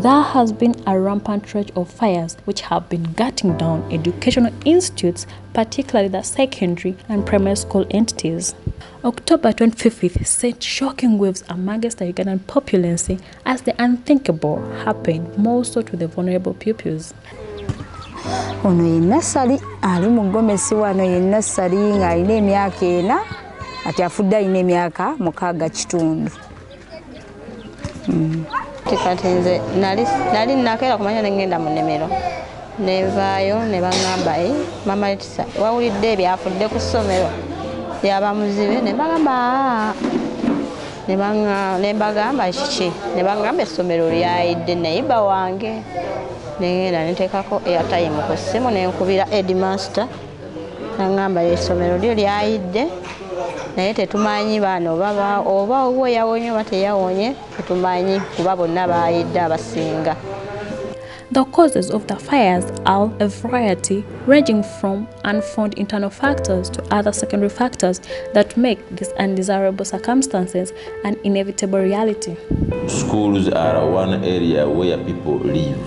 There has been a rampant rage of fires which have been gutting down educational institutes, particularly the secondary and primary school entities. October 25th sent shocking waves amongst the Ugandan populace as the unthinkable happened, more so to the vulnerable pupils. Ono ye nasali ali mugomesi wano ye nasali nga alina emyaka ena ati afudde alina emyaka 6 Kati nze nali nakeera kumanya ngenda mu nnimiro nevaayo ne baŋŋamba mama Letisa wawulidde ebyafudde ku ssomero lyaba muzibe ne bagamba ne mbagamba kiki ne baŋŋamba essomero lyayidde nayiba wange nengenda neteekako airtime ku ssimu nenkubira headmaster naŋŋamba essomero lyo lyayidde naye tetumanyi baano oba owo yawonye oba teyawonye tetumanyi kuba bonna baayidde abasinga. The causes of the fires are a variety, ranging from unfound internal factors to other secondary factors that make these undesirable circumstances an inevitable reality. Schools are one area where people live,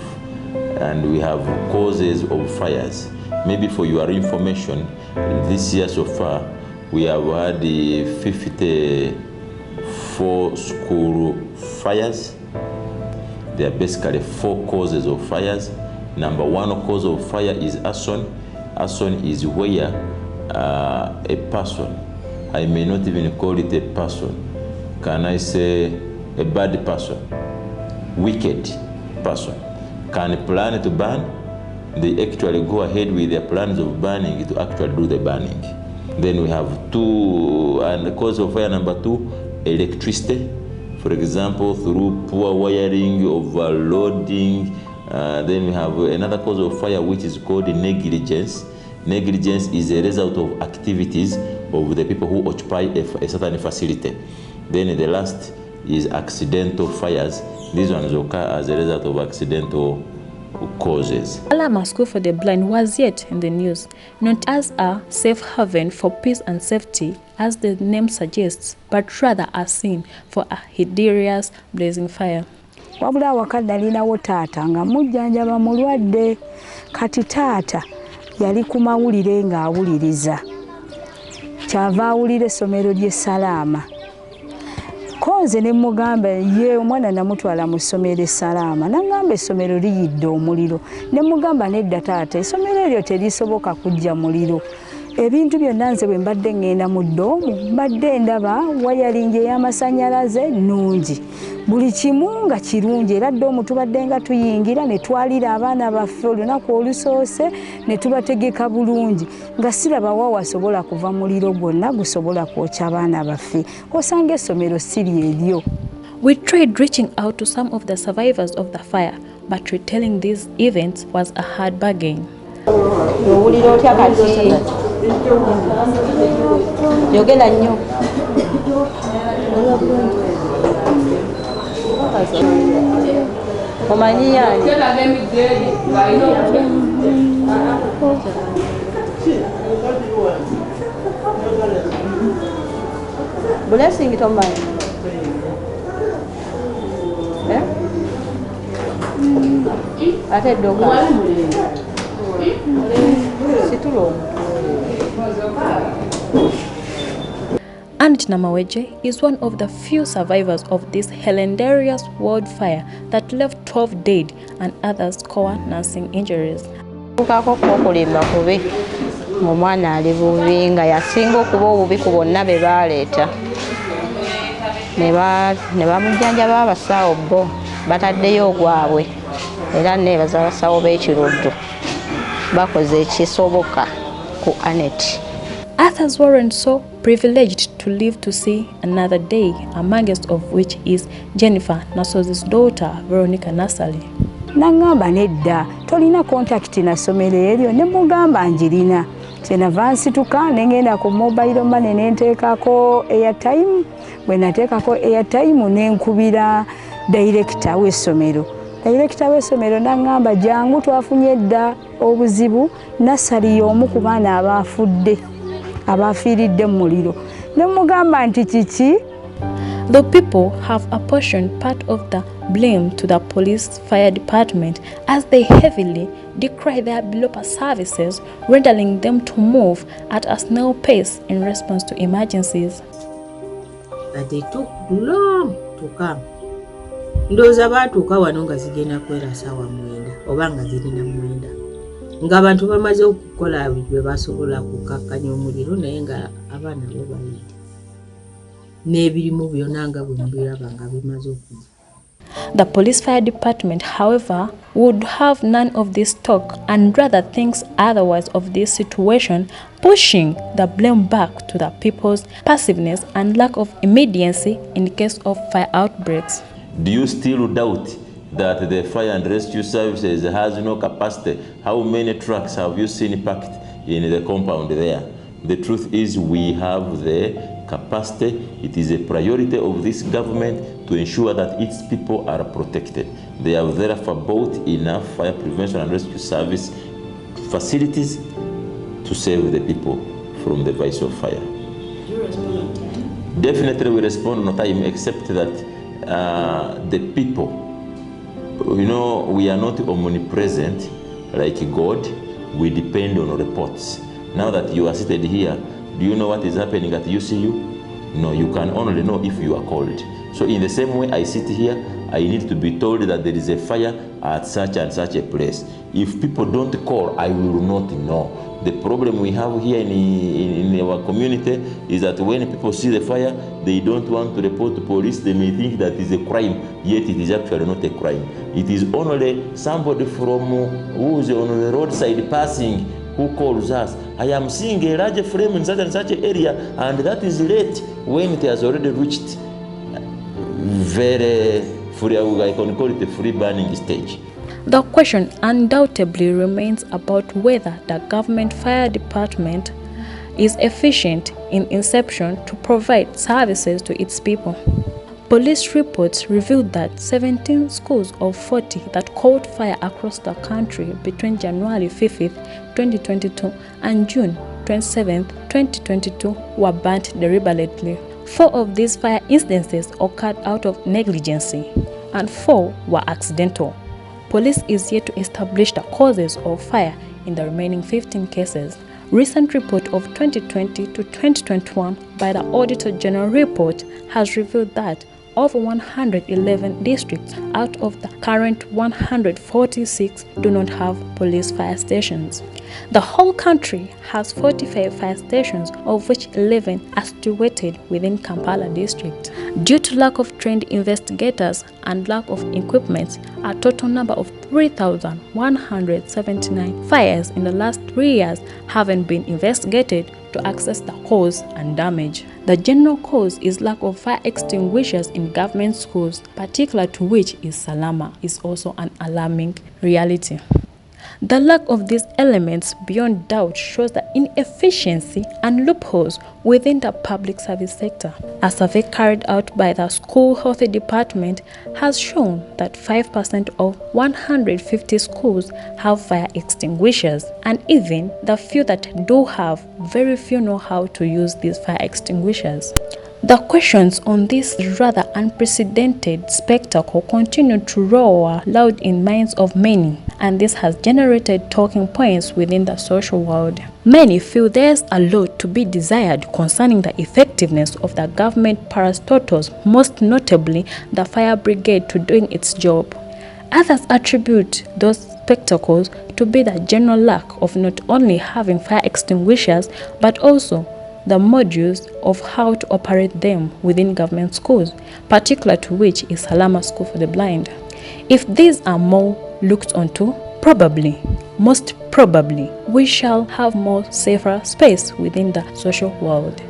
and we have causes of fires. Maybe for your information, this year so far, we have had 54 school fires. There are basically 4 causes of fires. Number 1 cause of fire is arson. Arson is where a person, I may not even call it a person, can I say a bad person, wicked person, can plan to burn, they actually go ahead with their plans of burning to actually do the burning. Then we have 2, and the cause of fire number 2, electricity. For example, through poor wiring, overloading. Then we have another cause of fire which is called negligence. Negligence is a result of activities of the people who occupy a certain facility. Then the last is accidental fires. These ones occur as a result of accidental causes. Salaam School for the Blind was yet in the news, not as a safe haven for peace and safety, as the name suggests, but rather a scene for a hideous blazing fire. Wabula wakati alinawo taata nga mujjanjaba mulwadde, kati taata yali ku mawulire ng'awuliriza. Kyava awulira essomero ly'e Salaam. Konze ne mugamba ye omwana namutwala mu ssomero e Salaam, nangamba essomero liyidde omuliro. Ne mugamba nedda taata, essomero eryo terisoboka kujja muliro. Ebintu byonna nze bwe mbadde ngenda mu ddoomu mbadde ndaba wayalingi ey'amasannyalaze nnungi. Buli kimu nga kirungi era ddoomu tubadde nga tuyingira ne twalira abaana baffe olunaku olusoose ne tubategeka bulungi nga siraba wa wasobola kuva muliro gwonna gusobola kwokya abaana baffe. Osanga essomero siri eryo. We tried reaching out to some of the survivors of the fire, but retelling these events was a hard bargain. Yogera nnyo. Omanyi yani? Blessing tomanyi. Ate doka. Situlo. And Namaweje is one of the few survivors of this hilarious wildfire that left 12 dead and others core nursing injuries. Kukako kokulimba kubi omwana ali bubi nga yasinga okuba obubi ku bonna be baleeta ne bamujjanjaba abasawo bo bataddeyo ogwabwe era nebaza abasawo b'ekiruddu bakoze ekisoboka ku Anet. Others weren't so privileged to live to see another day, amongst of which is Jennifer Nasozi's daughter, Veronica Nasali. Nangamba nedda tolina contact na ssomero eryo ne mugamba njirina. Kyenava nsituka nengenda ku mobile money nenteekako airtime. Bwe nateekako airtime nenkubira director w'essomero. Director w'essomero nangamba jangu twafunye dda obuzibu Nasali y'omu ku baana abaafudde abafiiridde mu muliro. Ne mugamba nti kiki? Though people have apportioned part of the blame to the police fire department as they heavily decry their below services, rendering them to move at a snail pace in response to emergencies. But they took long to come. Ndowooza baatuuka wano nga zigenda kwera ssaawa 9 oba nga zirina 9 ng'abantu bamaze okukola bwe basobola kukakkanya omuliro naye nga abaana bo bayita n'ebirimu byonna nga bwe mubiraba nga bimaze okujja. The police fire department, however, would have none of this talk and rather thinks otherwise of this situation, pushing the blame back to the people's passiveness and lack of immediacy in case of fire outbreaks. Do you still doubt that the fire and rescue services has no capacity? How many trucks have you seen parked in the compound there? The truth is we have the capacity. It is a priority of this government to ensure that its people are protected. They have therefore bought enough fire prevention and rescue service facilities to save the people from the vice of fire. Do you respond on time? Definitely we respond on time, except that the people, we are not omnipresent like God. We depend on reports. Now that you are seated here, do you know what is happening at UCU? No, you can only know if you are called. So in the same way I sit here, I need to be told that there is a fire at such and such a place. If people don't call, I will not know. The problem we have here in our community is that when people see the fire, they don't want to report to police. They may think that is a crime, yet it is actually not a crime. It is only somebody from who is on the roadside passing who calls us. I am seeing a large flame in such and such an area, and that is late when it has already reached very free, I can call it a free burning stage. The question undoubtedly remains about whether the government fire department is efficient in inception to provide services to its people. Police reports revealed that 17 schools of 40 that caught fire across the country between January 5, 2022 and June 27, 2022 were burnt deliberately. 4 of these fire instances occurred out of negligence and 4 were accidental. Police is yet to establish the causes of fire in the remaining 15 cases. Recent report of 2020 to 2021 by the Auditor General report has revealed that over 111 districts out of the current 146 do not have police fire stations. The whole country has 45 fire stations, of which 11 are situated within Kampala district. Due to lack of trained investigators and lack of equipment, a total number of 3,179 fires in the last 3 years haven't been investigated to access the cause and damage. The general cause is lack of fire extinguishers in government schools, particular to which is Salaam, is also an alarming reality. The lack of these elements beyond doubt shows the inefficiency and loopholes within the public service sector. A survey carried out by the School Health Department has shown that 5% of 150 schools have fire extinguishers, and even the few that do have, very few know how to use these fire extinguishers. The questions on this rather unprecedented spectacle continue to roar loud in minds of many, and this has generated talking points within the social world. Many feel there's a lot to be desired concerning the effectiveness of the government parastatals, most notably the fire brigade, to doing its job. Others attribute those spectacles to be the general lack of not only having fire extinguishers but also the modules of how to operate them within government schools, particular to which is Salaam School for the Blind. If these are more looked onto, probably, most probably, we shall have more safer space within the social world.